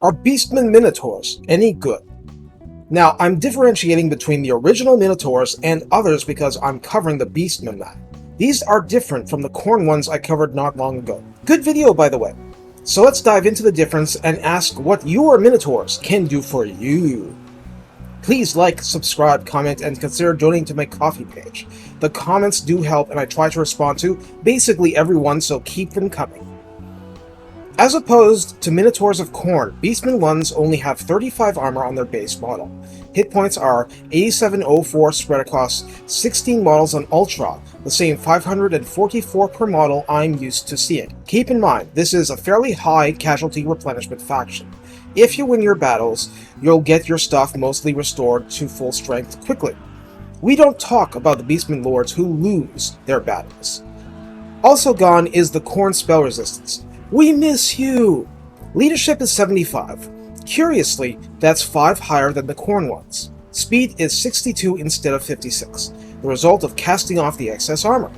Are Beastmen Minotaurs any good? Now, I'm differentiating between the original Minotaurs and others because I'm covering the Beastmen now. These are different from the Khorne ones I covered not long ago. Good video, by the way. So let's dive into the difference and ask what your Minotaurs can do for you. Please like, subscribe, comment, and consider donating to my Ko-fi page. The comments do help and I try to respond to basically everyone, so keep them coming. As opposed to Minotaurs of Khorne, Beastmen ones only have 35 armor on their base model. Hit points are 8704 spread across 16 models on Ultra, the same 544 per model I'm used to seeing. Keep in mind, this is a fairly high casualty replenishment faction. If you win your battles, you'll get your stuff mostly restored to full strength quickly. We don't talk about the Beastmen lords who lose their battles. Also gone is the Khorne spell resistance. We miss you! Leadership is 75. Curiously, that's 5 higher than the Khorne ones. Speed is 62 instead of 56, the result of casting off the excess armor.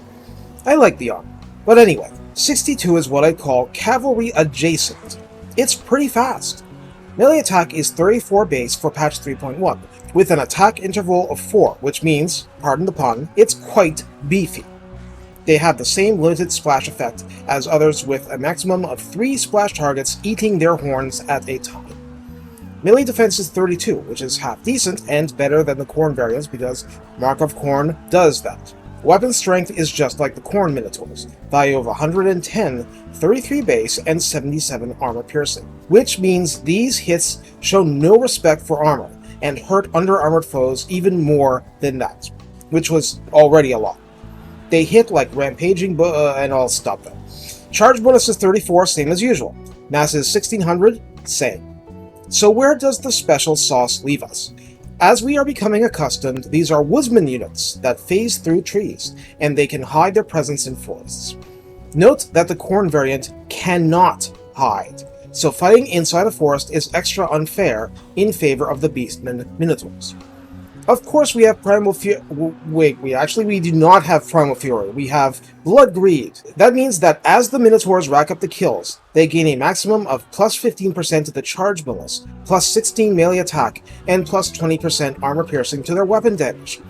I like the armor. But anyway, 62 is what I call cavalry adjacent. It's pretty fast. Melee attack is 34 base for patch 3.1, with an attack interval of 4, which means, pardon the pun, it's quite beefy. They have the same limited splash effect as others with a maximum of 3 splash targets eating their horns at a time. Melee defense is 32, which is half decent and better than the Khorne variants because Mark of Khorne does that. Weapon strength is just like the Khorne Minotaurs, value of 110, 33 base, and 77 armor piercing, which means these hits show no respect for armor and hurt under-armored foes even more than that, which was already a lot. They hit like rampaging, and I'll stop there. Charge bonus is 34, same as usual. Mass is 1600, same. So where does the special sauce leave us? As we are becoming accustomed, these are woodsman units that phase through trees, and they can hide their presence in forests. Note that the Khorne variant cannot hide, so fighting inside a forest is extra unfair in favor of the Beastmen Minotaurs. Of course, we have Primal Fury. Wait, we do not have Primal Fury. We have Blood Greed. That means that as the Minotaurs rack up the kills, they gain a maximum of plus 15% to the charge bonus, plus 16 melee attack, and plus 20% armor piercing to their weapon damage.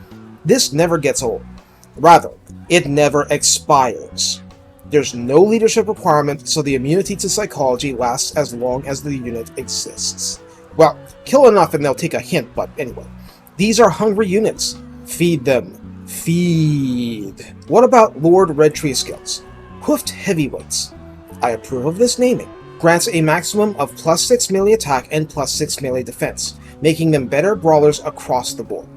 This never gets old. Rather, it never expires. There's no leadership requirement, so the immunity to psychology lasts as long as the unit exists. Well, kill enough and they'll take a hint, but anyway. These are hungry units. Feed them. Feed. What about Lord Redtree skills? Hoofed Heavyweights. I approve of this naming. Grants a maximum of plus 6 melee attack and plus 6 melee defense, making them better brawlers across the board.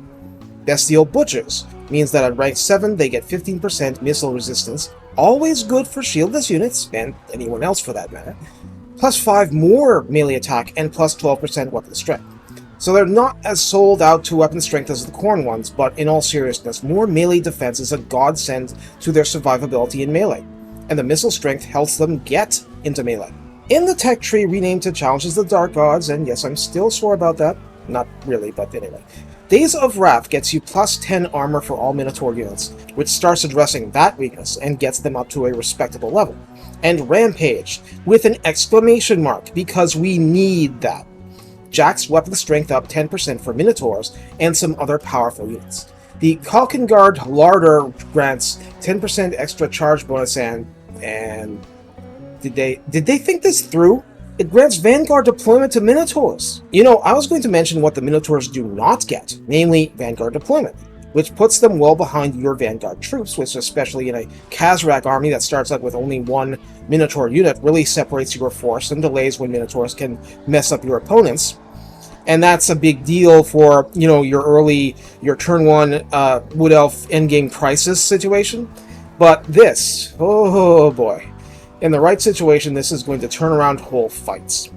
Bestial Butchers means that at rank 7 they get 15% missile resistance, always good for shieldless units, and anyone else for that matter, plus 5 more melee attack and plus 12% weapon strength. So they're not as sold out to weapon strength as the Khorne ones, but in all seriousness, more melee defense is a godsend to their survivability in melee, and the missile strength helps them get into melee. In the tech tree renamed to Challenges the Dark Gods, and yes, I'm still sore about that, not really, but anyway. Days of Wrath gets you plus 10 armor for all Minotaur units, which starts addressing that weakness and gets them up to a respectable level. And Rampage, with an exclamation mark, because we need that. Jacks weapon strength up 10% for Minotaurs and some other powerful units. The Kalkengard Larder grants 10% extra charge bonus and did they think this through? It grants Vanguard deployment to Minotaurs. You know, I was going to mention what the Minotaurs do not get, namely Vanguard deployment, which puts them well behind your Vanguard troops, which especially in a Khazrak army that starts out with only one Minotaur unit really separates your force and delays when Minotaurs can mess up your opponents. And that's a big deal for, you know, your turn 1 Wood Elf endgame crisis situation. But this, oh boy, in the right situation, this is going to turn around whole fights.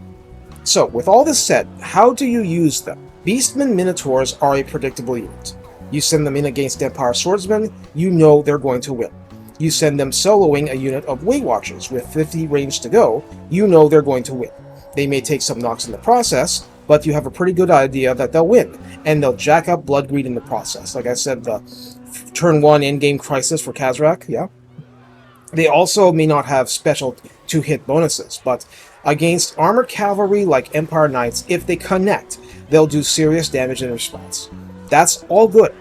So, with all this said, how do you use them? Beastmen Minotaurs are a predictable unit. You send them in against Empire Swordsmen, you know they're going to win. You send them soloing a unit of Weight Watchers with 50 range to go, you know they're going to win. They may take some knocks in the process, but you have a pretty good idea that they'll win, and they'll jack up Blood Greed in the process. Like I said, the turn 1 in-game crisis for Khazrak, yeah. They also may not have special 2-hit bonuses, but Against armored cavalry like Empire Knights, if they connect, they'll do serious damage in response. That's all good.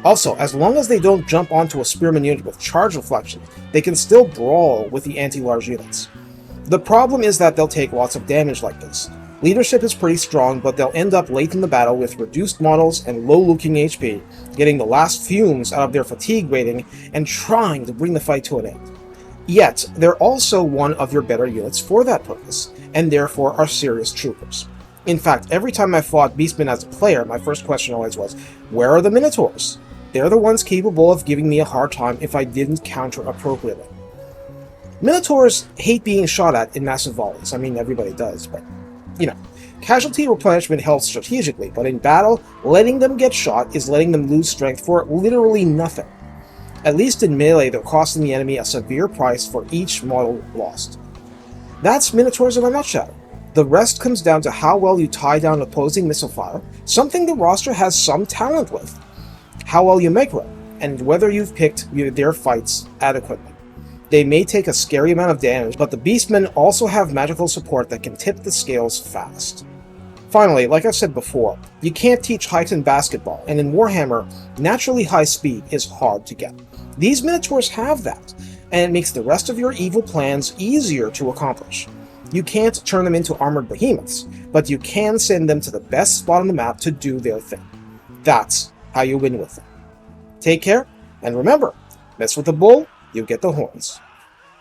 Also, as long as they don't jump onto a spearman unit with charge reflection, they can still brawl with the anti-large units. The problem is that they'll take lots of damage like this. Leadership is pretty strong, but they'll end up late in the battle with reduced models and low-looking HP, getting the last fumes out of their fatigue rating and trying to bring the fight to an end. Yet, they're also one of your better units for that purpose, and therefore are serious troopers. In fact, every time I fought Beastmen as a player, my first question always was, where are the Minotaurs? They're the ones capable of giving me a hard time if I didn't counter appropriately. Minotaurs hate being shot at in massive volleys. I mean, everybody does, but, Casualty replenishment helps strategically, but in battle, letting them get shot is letting them lose strength for literally nothing. At least in melee, they're costing the enemy a severe price for each model lost. That's Minotaurs in a nutshell. The rest comes down to how well you tie down opposing missile fire, something the roster has some talent with, how well you make them, and whether you've picked their fights adequately. They may take a scary amount of damage, but the Beastmen also have magical support that can tip the scales fast. Finally, like I said before, you can't teach heightened basketball, and in Warhammer, naturally high speed is hard to get. These Minotaurs have that, and it makes the rest of your evil plans easier to accomplish. You can't turn them into armored behemoths, but you can send them to the best spot on the map to do their thing. That's how you win with them. Take care, and remember, mess with the bull, you get the horns.